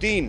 3,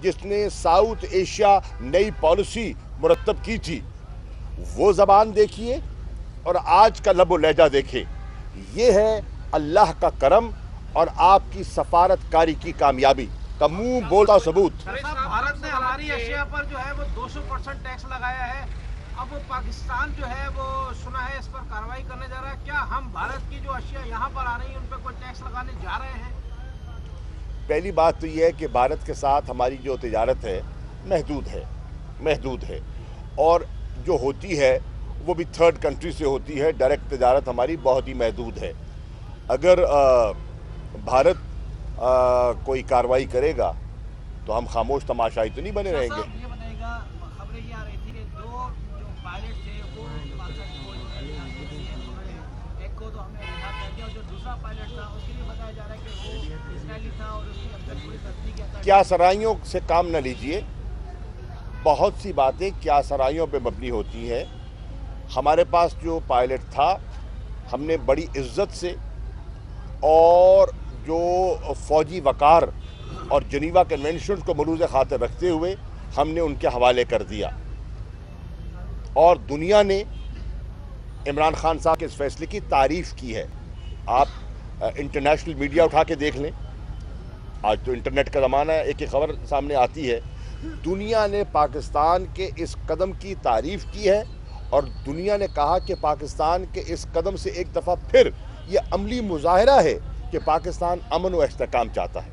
جس نے south Asia نئی پالیسی مرتب کی تھی، وہ زبان دیکھیے اور آج کا لب و لہجہ دیکھیں. یہ ہے اللہ کا کرم اور آپ کی سفارت کاری کی کامیابی کا منہ بولتا ثبوت. بھارت نے ہماری اشیاء پر جو ہے وہ 200% ٹیکس لگایا ہے. اب وہ پاکستان جو ہے وہ سنا ہے اس پر کارروائی کرنے جا رہا ہے. کیا ہم بھارت کی جو اشیاء یہاں پر آ رہی ہیں ان پہ کوئی ٹیکس لگانے جا رہے ہیں؟ پہلی بات تو یہ ہے کہ بھارت کے ساتھ ہماری جو تجارت ہے محدود ہے اور جو ہوتی ہے وہ بھی تھرڈ کنٹری سے ہوتی ہے. ڈائریکٹ تجارت ہماری بہت ہی محدود ہے. اگر بھارت کوئی کارروائی کرے گا تو ہم خاموش تماشائی تو نہیں بنے رہیں گے. یہ بتائیے گا، خبریں یہ آ رہی تھی کہ دو جو پائلٹ تھے وہ ایک کو تو ہم نے رہا کر دیا اور جو دوسرا پائلٹ تھا اس کے لیے بتایا جا رہا ہے کہ وہ اسرائیلی تھا اور اس کی اب تک پوری تصدیق کیا. کیا سرائیوں سے کام نہ لیجئے. بہت سی باتیں کیا سرائیوں پہ مبنی ہوتی ہیں. ہمارے پاس جو پائلٹ تھا ہم نے بڑی عزت سے اور جو فوجی وقار اور جنیوا کنونشن کو ملوز خاطر رکھتے ہوئے ہم نے ان کے حوالے کر دیا. اور دنیا نے عمران خان صاحب کے اس فیصلے کی تعریف کی ہے. آپ انٹرنیشنل میڈیا اٹھا کے دیکھ لیں. آج تو انٹرنیٹ کا زمانہ ہے، ایک خبر سامنے آتی ہے. دنیا نے پاکستان کے اس قدم کی تعریف کی ہے اور دنیا نے کہا کہ پاکستان کے اس قدم سے ایک دفعہ پھر یہ عملی مظاہرہ ہے کہ پاکستان امن و استحکام چاہتا ہے.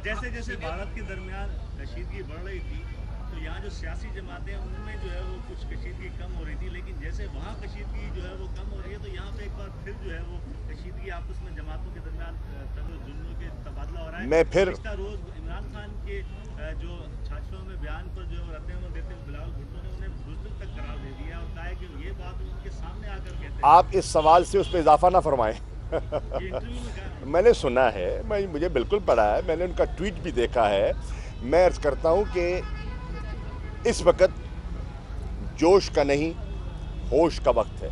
جیسے جیسے بھارت کے درمیان کشیدگی بڑھ رہی تھی تو یہاں جو سیاسی جماعتیں ان میں جو ہے وہ کچھ کشیدگی کم ہو رہی تھی، لیکن جیسے وہاں کشیدگی جو ہے وہ کم ہو رہی ہے تو یہاں پہ ایک بار پھر جو ہے وہ کشیدگی آپس میں جماعتوں کے درمیان جنوں کے تبادلہ ہو رہا ہے. میں پھر گزشتہ روز عمران خان کے جو چھاچھوں میں بیان پر جو رد عمل دیتے بلاول بھٹو نے انہیں بزدل تک قرار دے دیا اور کہا ہے کہ یہ بات ان کے سامنے آ کر کہتے ہیں. آپ اس سوال سے اس پہ اضافہ نہ فرمائیں. میں نے سنا ہے، مجھے بالکل پڑھا ہے، میں نے ان کا ٹویٹ بھی دیکھا ہے. میں عرض کرتا ہوں کہ اس وقت جوش کا نہیں ہوش کا وقت ہے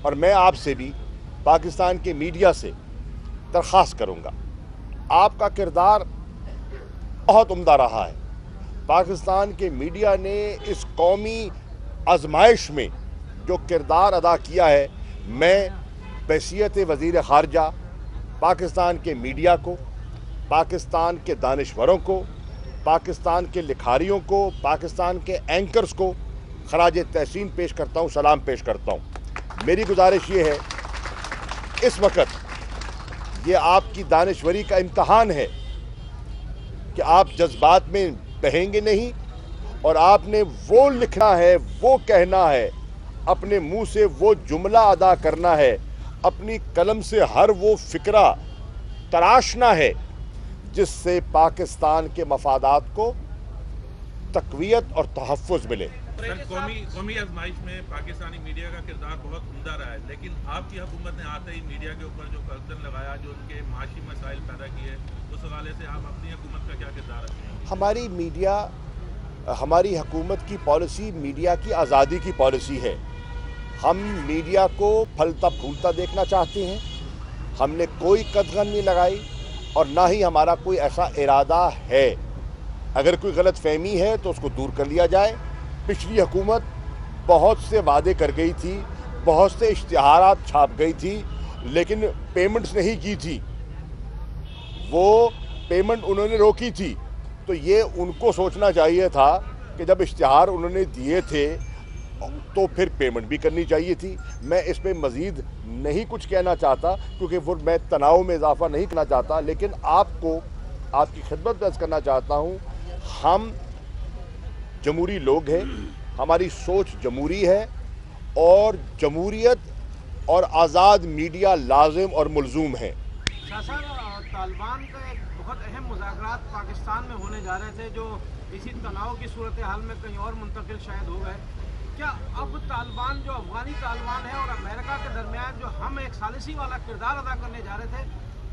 اور میں آپ سے بھی پاکستان کے میڈیا سے درخواست کروں گا. آپ کا کردار بہت عمدہ رہا ہے. پاکستان کے میڈیا نے اس قومی آزمائش میں جو کردار ادا کیا ہے، میں بحیثیت وزیر خارجہ پاکستان کے میڈیا کو، پاکستان کے دانشوروں کو، پاکستان کے لکھاریوں کو، پاکستان کے اینکرز کو خراج تحسین پیش کرتا ہوں، سلام پیش کرتا ہوں. میری گزارش یہ ہے، اس وقت یہ آپ کی دانشوری کا امتحان ہے کہ آپ جذبات میں بہیں گے نہیں اور آپ نے وہ لکھنا ہے، وہ کہنا ہے، اپنے منہ سے وہ جملہ ادا کرنا ہے، اپنی قلم سے ہر وہ فکرہ تراشنا ہے جس سے پاکستان کے مفادات کو تقویت اور تحفظ ملے. سر، قومی آزمائش میں پاکستانی میڈیا کا کردار بہت عمدہ رہا ہے، لیکن آپ کی حکومت نے آتے ہی میڈیا کے اوپر جو قرضن لگایا، جو ان کے معاشی مسائل پیدا کیے، اس حوالے سے آپ اپنی حکومت کا کیا کردار رکھتے ہیں؟ ہماری میڈیا، ہماری حکومت کی پالیسی میڈیا کی آزادی کی پالیسی ہے. ہم میڈیا کو پھلتا پھولتا دیکھنا چاہتے ہیں. ہم نے کوئی قدغن نہیں لگائی اور نہ ہی ہمارا کوئی ایسا ارادہ ہے. اگر کوئی غلط فہمی ہے تو اس کو دور کر لیا جائے. پچھلی حکومت بہت سے وعدے کر گئی تھی، بہت سے اشتہارات چھاپ گئی تھی، لیکن پیمنٹس نہیں کی تھی. وہ پیمنٹ انہوں نے روکی تھی. تو یہ ان کو سوچنا چاہیے تھا کہ جب اشتہار انہوں نے دیے تھے تو پھر پیمنٹ بھی کرنی چاہیے تھی. میں اس میں مزید نہیں کچھ کہنا چاہتا کیونکہ وہ میں تناؤ میں اضافہ نہیں کرنا چاہتا، لیکن آپ کو آپ کی خدمت پیش کرنا چاہتا ہوں. ہم جمہوری لوگ ہیں، ہماری سوچ جمہوری ہے اور جمہوریت اور آزاد میڈیا لازم اور ملزوم ہے. شاہ صاحب، طالبان کا ایک بہت اہم مذاکرات پاکستان میں ہونے جا رہے تھے جو اسی تناؤ کی صورتحال میں کہیں اور منتقل شاید ہو گئے. کیا اب طالبان جو افغانی طالبان ہے اور امریکہ کے درمیان جو ہم ایک ثالثی والا کردار ادا کرنے جا رہے تھے،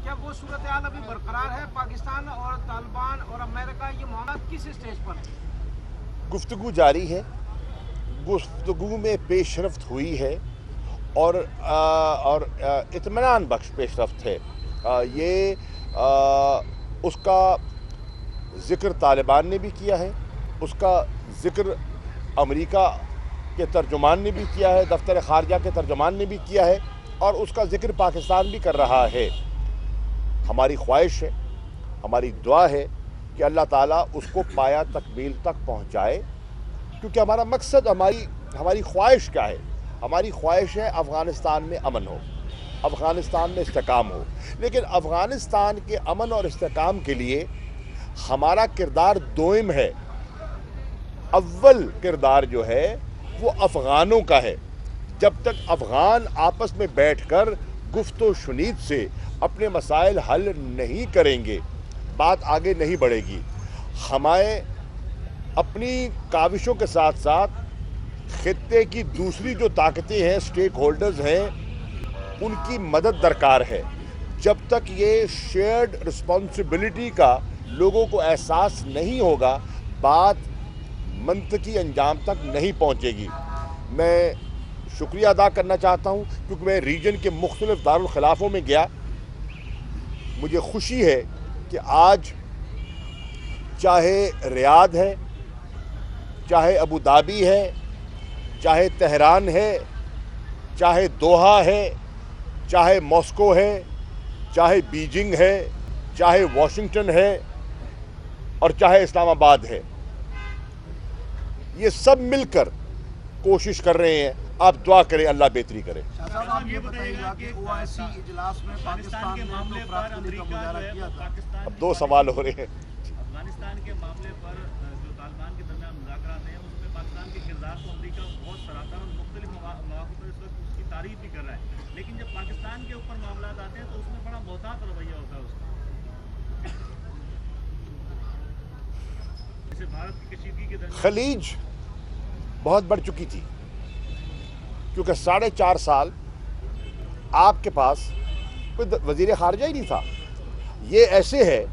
کیا وہ صورتحال ابھی برقرار ہے؟ پاکستان اور طالبان اور امریکہ یہ معاملات کس اسٹیج پر ہیں؟ گفتگو جاری ہے. گفتگو میں پیش رفت ہوئی ہے اور اطمینان بخش پیش رفت ہے. یہ اس کا ذکر طالبان نے بھی کیا ہے، اس کا ذکر امریکہ کے ترجمان نے بھی کیا ہے، دفتر خارجہ کے ترجمان نے بھی کیا ہے، اور اس کا ذکر پاکستان بھی کر رہا ہے۔ ہماری خواہش ہے، ہماری دعا ہے کہ اللہ تعالیٰ اس کو پایا تکمیل تک پہنچائے، کیونکہ ہمارا مقصد، ہماری خواہش کیا ہے؟ ہماری خواہش ہے افغانستان میں امن ہو، افغانستان میں استحکام ہو، لیکن افغانستان کے امن اور استحکام کے لیے ہمارا کردار دوئم ہے۔ اول کردار جو ہے وہ افغانوں کا ہے۔ جب تک افغان آپس میں بیٹھ کر گفت و شنید سے اپنے مسائل حل نہیں کریں گے، بات آگے نہیں بڑھے گی۔ ہمیں اپنی کاوشوں کے ساتھ ساتھ خطے کی دوسری جو طاقتیں ہیں، سٹیک ہولڈرز ہیں، ان کی مدد درکار ہے۔ جب تک یہ شیئرڈ رسپانسبلٹی کا لوگوں کو احساس نہیں ہوگا، بات منطقی انجام تک نہیں پہنچے گی۔ میں شکریہ ادا کرنا چاہتا ہوں کیونکہ میں ریجن کے مختلف دارالخلافوں میں گیا۔ مجھے خوشی ہے کہ آج چاہے ریاض ہے، چاہے ابوظہبی ہے، چاہے تہران ہے، چاہے دوحہ ہے، چاہے ماسکو ہے، چاہے بیجنگ ہے، چاہے واشنگٹن ہے، اور چاہے اسلام آباد ہے، یہ سب مل کر کوشش کر رہے ہیں۔ آپ دعا کریں، اللہ بہتری کرے۔ صاحب آپ یہ بتائیے گا کہ OIC اجلاس میں پاکستان کے معاملے پر امریکہ جو ہے وہ پاکستان اب دو سوال ہو رہے ہیں۔ افغانستان کے معاملے پر جو طالبان کے درمیان مذاکرات ہیں اس میں پاکستان کے کردار کو امریکہ بہت سراہتا ہے اور مختلف مواقع پر اس وقت اس کی تعریف بھی کر رہا ہے، لیکن جب پاکستان کے اوپر معاملات آتے ہیں تو اس میں بڑا محتاط رویہ ہوتا ہے اس کا۔ جیسے بھارت کی کشیدگی کے درمیان خلیج بہت بڑھ چکی تھی، کیونکہ 4.5 سال آپ کے پاس کوئی وزیر خارجہ ہی نہیں تھا۔ یہ ایسے ہے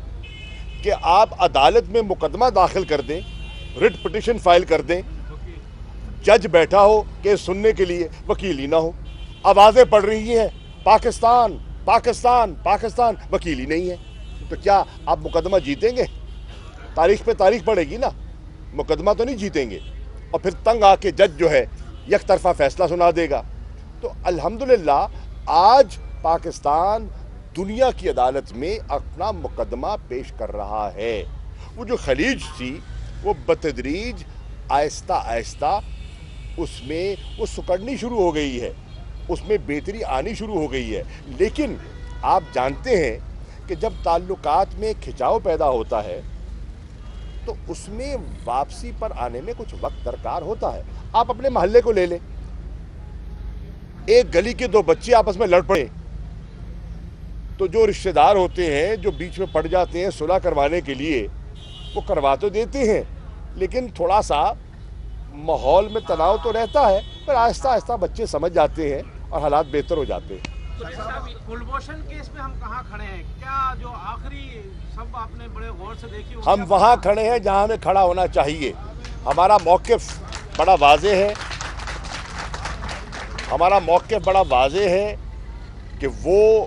کہ آپ عدالت میں مقدمہ داخل کر دیں، رٹ پٹیشن فائل کر دیں، جج بیٹھا ہو کیس سننے کے لیے، وکیل ہی نہ ہو، آوازیں پڑ رہی ہیں پاکستان پاکستان پاکستان، وکیل ہی نہیں ہے، تو کیا آپ مقدمہ جیتیں گے؟ تاریخ پہ تاریخ پڑے گی نا، مقدمہ تو نہیں جیتیں گے، اور پھر تنگ آ کے جج جو ہے یک طرفہ فیصلہ سنا دے گا۔ تو الحمدللہ آج پاکستان دنیا کی عدالت میں اپنا مقدمہ پیش کر رہا ہے۔ وہ جو خلیج تھی وہ بتدریج آہستہ آہستہ اس میں وہ سکڑنی شروع ہو گئی ہے، اس میں بہتری آنی شروع ہو گئی ہے، لیکن آپ جانتے ہیں کہ جب تعلقات میں کھچاؤ پیدا ہوتا ہے تو اس میں واپسی پر آنے میں کچھ وقت درکار ہوتا ہے۔ آپ اپنے محلے کو لے لیں، ایک گلی کے 2 بچے آپس میں لڑ پڑے تو جو رشتہ دار ہوتے ہیں جو بیچ میں پڑ جاتے ہیں صلح کروانے کے لیے، وہ کروا تو دیتے ہیں، لیکن تھوڑا سا ماحول میں تناؤ تو رہتا ہے، پھر آہستہ آہستہ بچے سمجھ جاتے ہیں اور حالات بہتر ہو جاتے ہیں۔ کلبھوشن کیس میں ہم کہاں کھڑے ہیں؟ کیا جو آخری سب آپ نے بڑے غور سے دیکھی ہوگی؟ ہم وہاں کھڑے ہیں جہاں ہمیں کھڑا ہونا چاہیے۔ ہمارا موقف بڑا واضح ہے، ہمارا موقف بڑا واضح ہے کہ وہ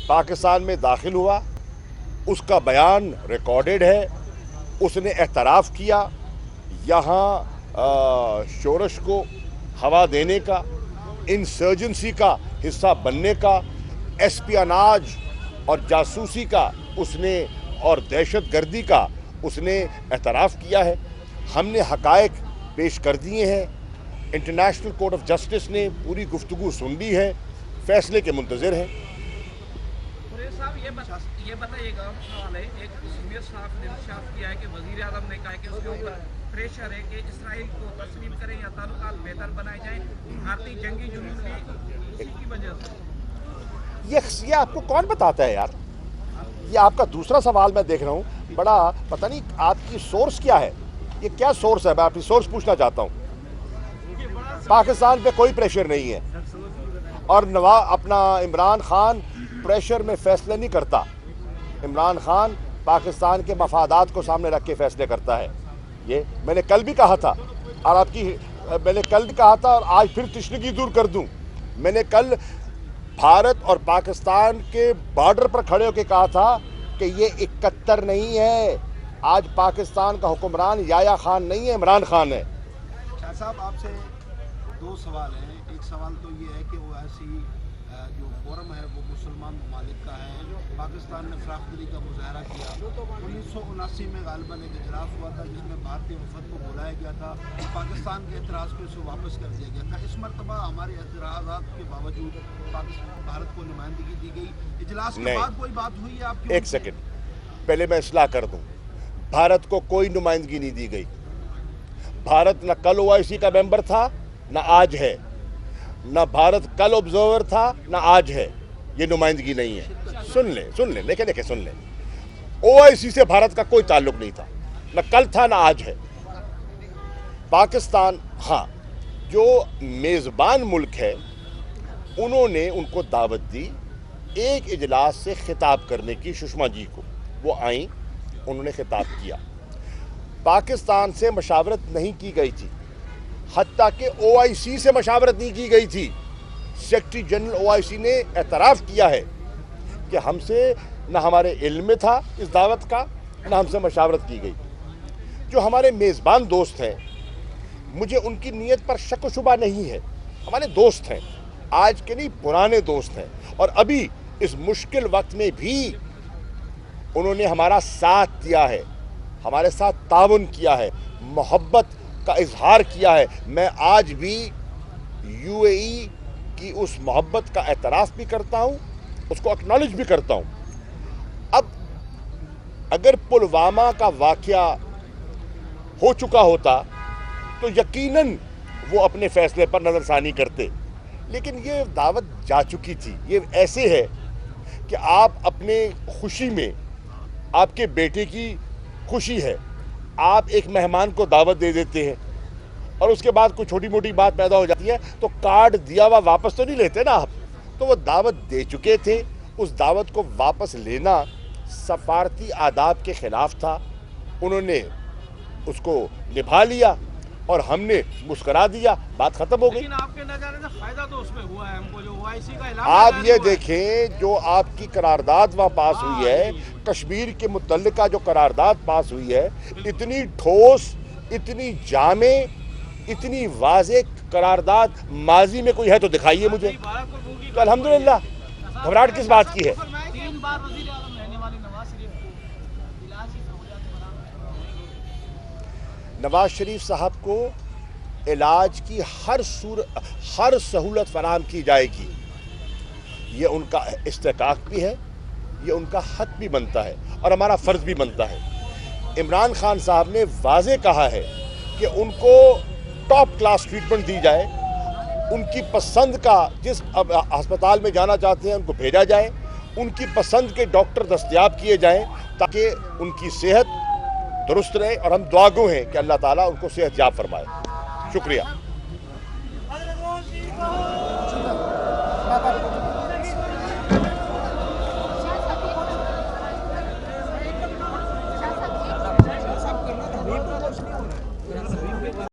پاکستان میں داخل ہوا، اس کا بیان ریکارڈڈ ہے، اس نے اعتراف کیا یہاں شورش کو ہوا دینے کا، انسرجنسی کا حصہ بننے کا، اسپیاناج اور جاسوسی کا اس نے اور دہشت گردی کا اس نے اعتراف کیا ہے۔ ہم نے حقائق پیش کر دیے ہیں، انٹرنیشنل کورٹ آف جسٹس نے پوری گفتگو سن لی ہے، فیصلے کے منتظر ہیں۔ صاحب یہ بتائیے گا، سوال ہے، ایک سینئر صاحب نے انکشاف کیا ہے کہ وزیر اعظم نے کہا ہے کہ اس کے اوپر پریشر ہے کہ اسرائیل کو تسلیم کریں یا تعلقات بہتر بنائے جائیں، بھارتی جنگی جنون بھی اسی کی وجہ سے۔ یہ آپ کو کون بتاتا ہے یار؟ یہ آپ کا دوسرا سوال میں دیکھ رہا ہوں، بڑا پتہ نہیں آپ کی سورس کیا ہے، یہ کیا سورس ہے؟ میں آپ کی سورس پوچھنا چاہتا ہوں۔ پاکستان پہ کوئی پریشر نہیں ہے، اور اپنا عمران خان پریشر میں فیصلے نہیں کرتا۔ عمران خان پاکستان کے مفادات کو سامنے رکھ کے فیصلے کرتا ہے۔ یہ میں نے کل بھی کہا تھا، اور میں نے کل بھی کہا تھا اور آج پھر تشنگی دور کر دوں۔ میں نے کل بھارت اور پاکستان کے بارڈر پر کھڑے ہو کے کہا تھا کہ یہ 71 نہیں ہے. آج پاکستان کا حکمران یایا خان نہیں ہے، عمران خان ہے. شاہ صاحب آپ سے دو سوال ہیں. ایک سوال تو یہ ہے کہ OIC جو فورم ہے وہ مسلمان ممالک کا ہے. پاکستان نے فراخ دلی کا مظاہرہ کیا. 1979 میں غالباً ایک اجلاس ہوا تھا جس میں بھارتی وفد کو بلایا گیا تھا. پاکستان کے اعتراض پہ اسے واپس کر دیا گیا تھا. اس مرتبہ ہمارے اعتراضات کے باوجود بھارت کو نمائندگی دی گئی. اجلاس کے بعد کوئی بات ہوئی ہے آپ کی؟ ایک سیکنڈ پہلے میں اصلاح کر دوں. بھارت کو کوئی نمائندگی نہیں دی گئی. بھارت نہ کل OIC کا ممبر تھا نہ آج ہے. نہ بھارت کل آبزرور تھا نہ آج ہے. یہ نمائندگی نہیں ہے. سن لیں دیکھیں سن لیں. OIC سے بھارت کا کوئی تعلق نہیں تھا، نہ کل تھا نہ آج ہے. پاکستان ہاں جو میزبان ملک ہے انہوں نے ان کو دعوت دی ایک اجلاس سے خطاب کرنے کی. سشما جی کو وہ آئیں، انہوں نے خطاب کیا. پاکستان سے مشاورت نہیں کی گئی تھی، حتیٰ کہ OIC سے مشاورت نہیں کی گئی تھی. سیکرٹری جنرل OIC نے اعتراف کیا ہے کہ ہم سے نہ ہمارے علم میں تھا اس دعوت کا، نہ ہم سے مشاورت کی گئی. جو ہمارے میزبان دوست ہیں مجھے ان کی نیت پر شک و شبہ نہیں ہے. ہمارے دوست ہیں، آج کے نہیں پرانے دوست ہیں، اور ابھی اس مشکل وقت میں بھی انہوں نے ہمارا ساتھ دیا ہے، ہمارے ساتھ تعاون کیا ہے، محبت کا اظہار کیا ہے. میں آج بھی UAE کی اس محبت کا اعتراف بھی کرتا ہوں، اس کو اکنالج بھی کرتا ہوں. اب اگر پلوامہ کا واقعہ ہو چکا ہوتا تو یقیناً وہ اپنے فیصلے پر نظر ثانی کرتے، لیکن یہ دعوت جا چکی تھی. یہ ایسے ہے کہ آپ اپنے خوشی میں، آپ کے بیٹے کی خوشی ہے، آپ ایک مہمان کو دعوت دے دیتے ہیں اور اس کے بعد کوئی چھوٹی موٹی بات پیدا ہو جاتی ہے تو کارڈ دیا ہوا واپس تو نہیں لیتے نا آپ. تو وہ دعوت دے چکے تھے، اس دعوت کو واپس لینا سفارتی آداب کے خلاف تھا. انہوں نے اس کو نبھا لیا اور ہم نے مسکرا دیا، بات ختم ہو گئی. لیکن آپ کے نہ جانے سے فائدہ تو اس میں ہوا ہے ہم کو، جو OIC کا اعلان آپ یہ دیکھیں جو آپ کی قرارداد وہاں پاس ہوئی ہے، کشمیر کے متعلقہ جو قرارداد پاس ہوئی ہے، اتنی ٹھوس، اتنی جامع، اتنی واضح قرارداد ماضی میں کوئی ہے تو دکھائیے مجھے. تو الحمدللہ گھبراہٹ کس بات کی ہے؟ 3 بار وزیر اعظم رہنے والے نواز شریف کو علاج کی سہولیات فراہم. نواز شریف صاحب کو علاج کی ہر سہولت فراہم کی جائے گی. یہ ان کا استحقاق بھی ہے، یہ ان کا حق بھی بنتا ہے اور ہمارا فرض بھی بنتا ہے. عمران خان صاحب نے واضح کہا ہے کہ ان کو ٹاپ کلاس ٹریٹمنٹ دی جائے، ان کی پسند کا جس ہسپتال میں جانا چاہتے ہیں ان کو بھیجا جائے، ان کی پسند کے ڈاکٹر دستیاب کیے جائیں تاکہ ان کی صحت درست رہے. اور ہم دعا گو ہیں کہ اللہ تعالیٰ ان کو صحت یاب فرمائے. شکریہ.